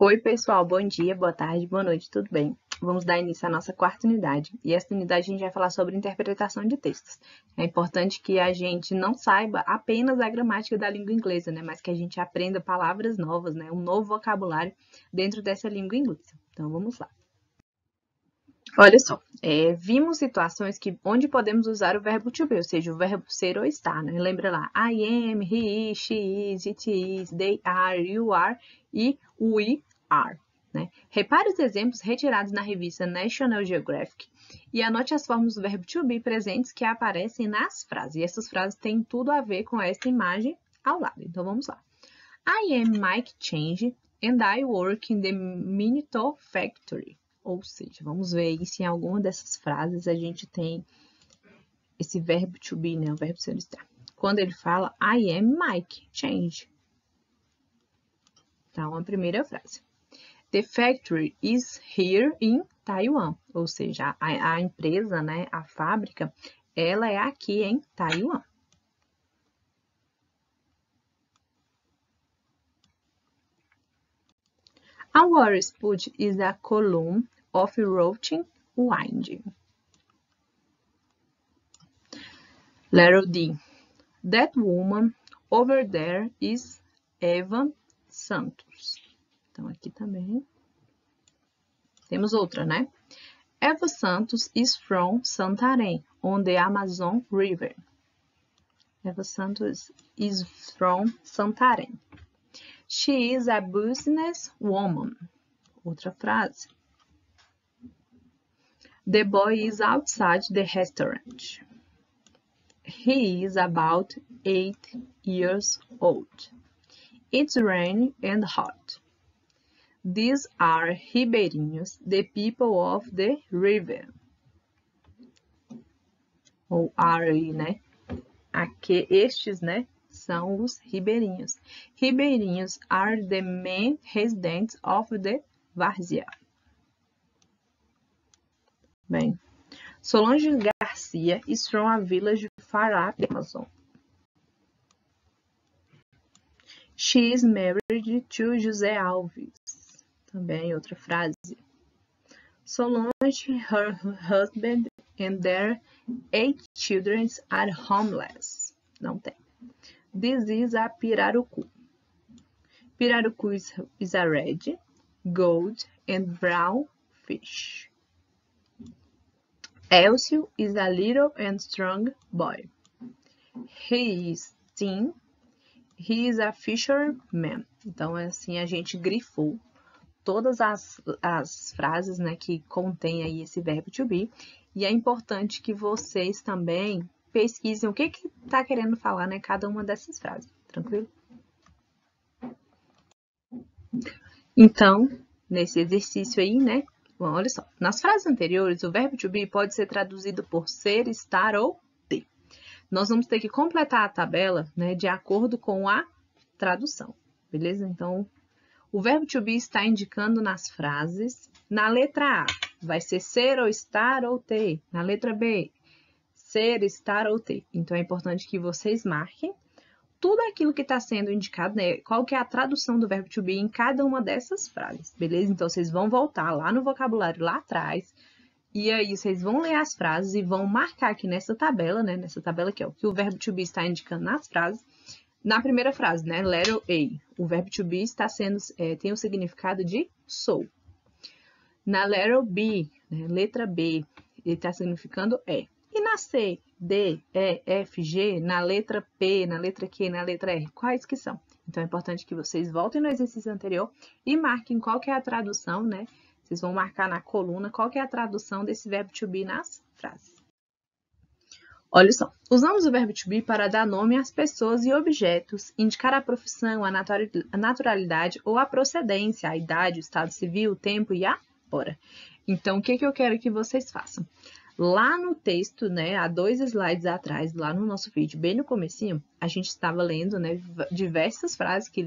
Oi, pessoal, bom dia, boa tarde, boa noite, tudo bem? Vamos dar início à nossa quarta unidade. E essa unidade a gente vai falar sobre interpretação de textos. É importante que a gente não saiba apenas a gramática da língua inglesa, né? Mas que a gente aprenda palavras novas, né? Um novo vocabulário dentro dessa língua inglesa. Então, vamos lá. Olha só, vimos situações onde podemos usar o verbo to be, ou seja, o verbo ser ou estar, né? Lembra lá, I am, he is, she is, it is, they are, you are e we are, né? Repare os exemplos retirados na revista National Geographic e anote as formas do verbo to be presentes que aparecem nas frases. E essas frases têm tudo a ver com essa imagem ao lado. Então, vamos lá. I am Mike Change and I work in the Minito Factory. Ou seja, vamos ver aí se em alguma dessas frases a gente tem esse verbo to be, né? O verbo ser estar. Quando ele fala I am Mike Change. Então, a primeira frase. The factory is here in Taiwan. Ou seja, a empresa, né? A fábrica, ela é aqui em Taiwan. Our spot is a column of routing wind. Letter D. That woman over there is Eva Santos. Então, aqui também temos outra, né? Eva Santos is from Santarém, on the Amazon River. Eva Santos is from Santarém. She is a business woman. Outra frase. The boy is outside the restaurant. He is about 8 years old. It's rainy and hot. These are ribeirinhos, the people of the river. Ou are, né? Aqui, estes, né? São os ribeirinhos. Ribeirinhos are the main residents of the várzea. Bem, Solange Garcia is from a village far up the Amazon. She is married to José Alves. Também outra frase. Solange, her husband and their 8 children are homeless. Não tem. This is a pirarucu. Pirarucu is a red, gold and brown fish. Elcio is a little and strong boy. He is thin. He is a fisherman. Então, assim, a gente grifou todas as frases, né, que contém aí esse verbo to be. E é importante que vocês também pesquisem o que está querendo falar, né, cada uma dessas frases. Tranquilo? Então, nesse exercício aí, né, bom, olha só. Nas frases anteriores, o verbo to be pode ser traduzido por ser, estar ou ter. Nós vamos ter que completar a tabela, né, de acordo com a tradução, beleza? Então, o verbo to be está indicando nas frases. Na letra A, vai ser ou estar ou ter. Na letra B, ser, estar ou ter. Então, é importante que vocês marquem tudo aquilo que está sendo indicado, né? Qual que é a tradução do verbo to be em cada uma dessas frases, beleza? Então, vocês vão voltar lá no vocabulário lá atrás. E aí, vocês vão ler as frases e vão marcar aqui nessa tabela, né? Nessa tabela aqui, ó, que o verbo to be está indicando nas frases. Na primeira frase, né? Letter A, o verbo to be está sendo, tem o significado de sou. Na letter B, né? Letra B, ele está significando é. E na C, D, E, F, G, na letra P, na letra Q, na letra R, quais que são? Então, é importante que vocês voltem no exercício anterior e marquem qual que é a tradução, né? Vocês vão marcar na coluna qual que é a tradução desse verbo to be nas frases. Olha só, usamos o verbo to be para dar nome às pessoas e objetos, indicar a profissão, a naturalidade ou a procedência, a idade, o estado civil, o tempo e a hora. Então, o que eu quero que vocês façam? Lá no texto, né, há 2 slides atrás, lá no nosso vídeo, bem no comecinho, a gente estava lendo, né, diversas frases que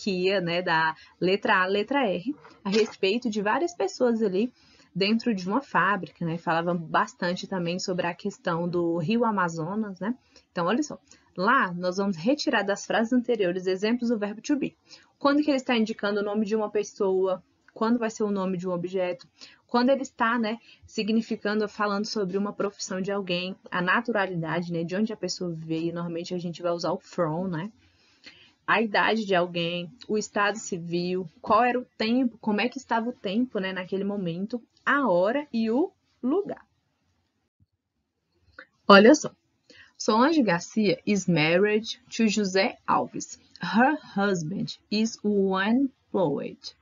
ia, né, da letra A à letra R, a respeito de várias pessoas ali dentro de uma fábrica, né, falava bastante também sobre a questão do rio Amazonas, né. Então, olha só, Lá, nós vamos retirar das frases anteriores exemplos do verbo to be. Quando que ele está indicando o nome de uma pessoa, quando vai ser o nome de um objeto, quando ele está, né, significando, falando sobre uma profissão de alguém, a naturalidade, né, de onde a pessoa veio, normalmente a gente vai usar o from, né, a idade de alguém, o estado civil, qual era o tempo, como é que estava o tempo, né, naquele momento, a hora e o lugar. Olha só. Solange Garcia is married to José Alves. Her husband is unemployed.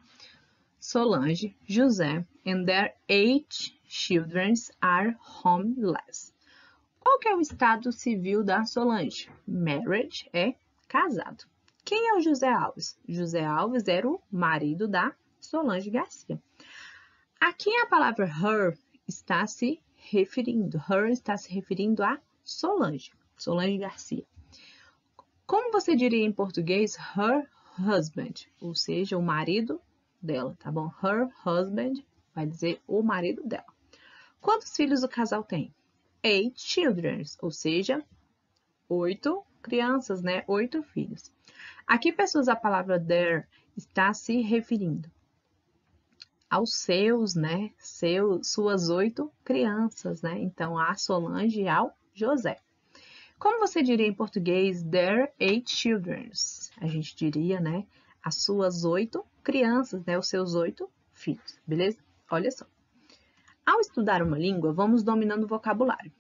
Solange, José, and their 8 children are homeless. Qual que é o estado civil da Solange? Married é casado. Quem é o José Alves? José Alves era o marido da Solange Garcia. A quem a palavra her está se referindo? Her está se referindo a Solange Garcia. Como você diria em português her husband? Ou seja, o marido dela, tá bom? Her husband vai dizer o marido dela. Quantos filhos o casal tem? 8 children, ou seja, 8 crianças, né? 8 filhos. A que pessoas a palavra their está se referindo? Aos seus, né? Suas 8 crianças, né? Então, a Solange e ao José. Como você diria em português, their 8 children? A gente diria, né? As suas 8 crianças, né? Os seus 8 filhos, beleza? Olha só. Ao estudar uma língua, vamos dominando o vocabulário.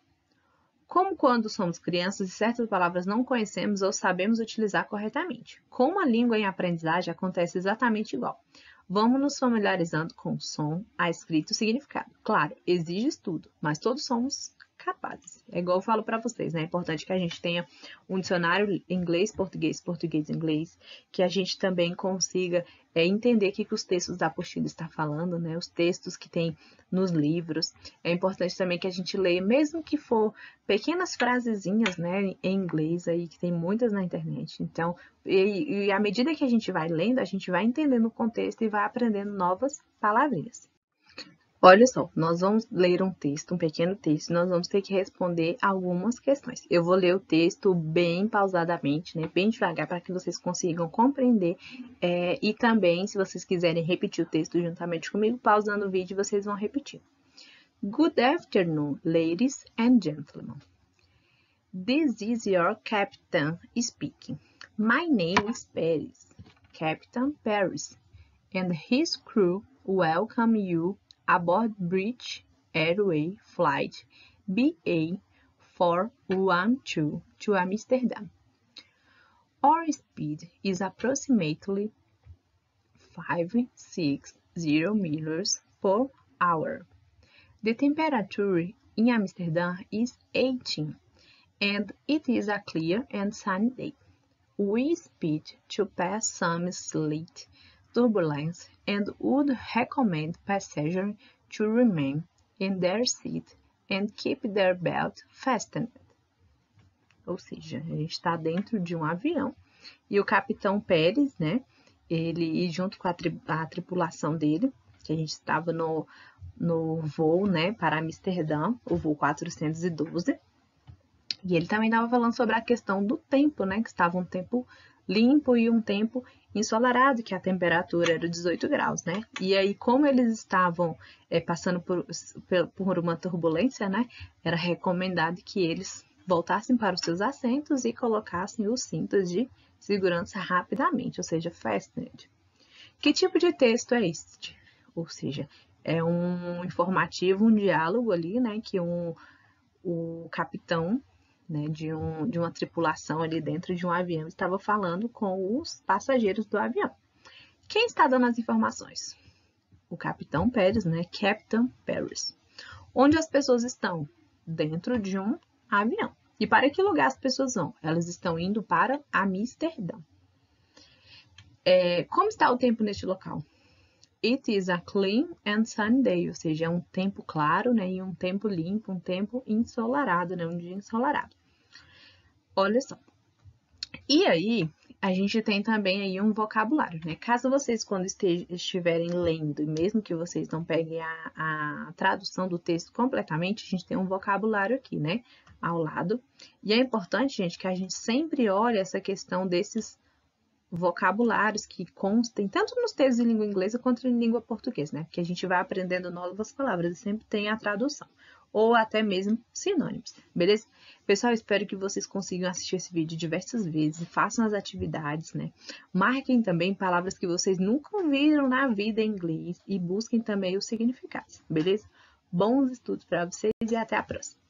Como quando somos crianças e certas palavras não conhecemos ou sabemos utilizar corretamente. Com a língua em aprendizagem acontece exatamente igual. Vamos nos familiarizando com o som, a escrita e o significado. Claro, exige estudo, mas todos somos capazes. É igual eu falo para vocês, né? É importante que a gente tenha um dicionário inglês-português, português-inglês, que a gente também consiga entender o que os textos da apostila estão falando, né? Os textos que tem nos livros. É importante também que a gente leia, mesmo que for pequenas frasezinhas, né, em inglês aí, que tem muitas na internet. Então, e à medida que a gente vai lendo, a gente vai entendendo o contexto e vai aprendendo novas palavrinhas. Olha só, nós vamos ler um texto, um pequeno texto, e nós vamos ter que responder algumas questões. Eu vou ler o texto bem pausadamente, né, bem devagar, para que vocês consigam compreender. E também, se vocês quiserem repetir o texto juntamente comigo, pausando o vídeo, vocês vão repetir. Good afternoon, ladies and gentlemen. This is your captain speaking. My name is Paris, Captain Paris, and his crew welcome you aboard British Airways Flight BA412 to Amsterdam. Our speed is approximately 560 meters per hour. The temperature in Amsterdam is 18, and it is a clear and sunny day. We expect to pass some slight turbulence and would recommend passengers to remain in their seat and keep their belt fastened. Ou seja, a gente está dentro de um avião e o capitão Pérez, né? Ele, junto com a tripulação dele, que a gente estava no voo, né, para Amsterdã, o voo 412. E ele também estava falando sobre a questão do tempo, né, que estava um tempo limpo e um tempo ensolarado, que a temperatura era 18 graus, né? E aí, como eles estavam passando por uma turbulência, né, era recomendado que eles voltassem para os seus assentos e colocassem os cintos de segurança rapidamente, ou seja, fastened. Que tipo de texto é este? Ou seja, é um informativo, um diálogo ali, né, que o capitão, né, de uma tripulação ali dentro de um avião estava falando com os passageiros do avião. Quem está dando as informações? O capitão Pérez, né, Captain Paris. Onde as pessoas estão? Dentro de um avião. E para que lugar as pessoas vão? Elas estão indo para Amsterdã. Como está o tempo neste local? It is a clean and sunny day, ou seja, é um tempo claro, né, e um tempo limpo, um tempo ensolarado, né, um dia ensolarado. Olha só. E aí, a gente tem também aí um vocabulário, né? Caso vocês, quando estiverem lendo, e mesmo que vocês não peguem a tradução do texto completamente, a gente tem um vocabulário aqui, né? ao lado. E é importante, gente, que a gente sempre olhe essa questão desses vocabulários que constem tanto nos textos em língua inglesa quanto em língua portuguesa, né? Porque a gente vai aprendendo novas palavras e sempre tem a tradução, ou até mesmo sinônimos, beleza? Pessoal, espero que vocês consigam assistir esse vídeo diversas vezes, façam as atividades, né? Marquem também palavras que vocês nunca ouviram na vida em inglês e busquem também os significados, beleza? Bons estudos para vocês e até a próxima!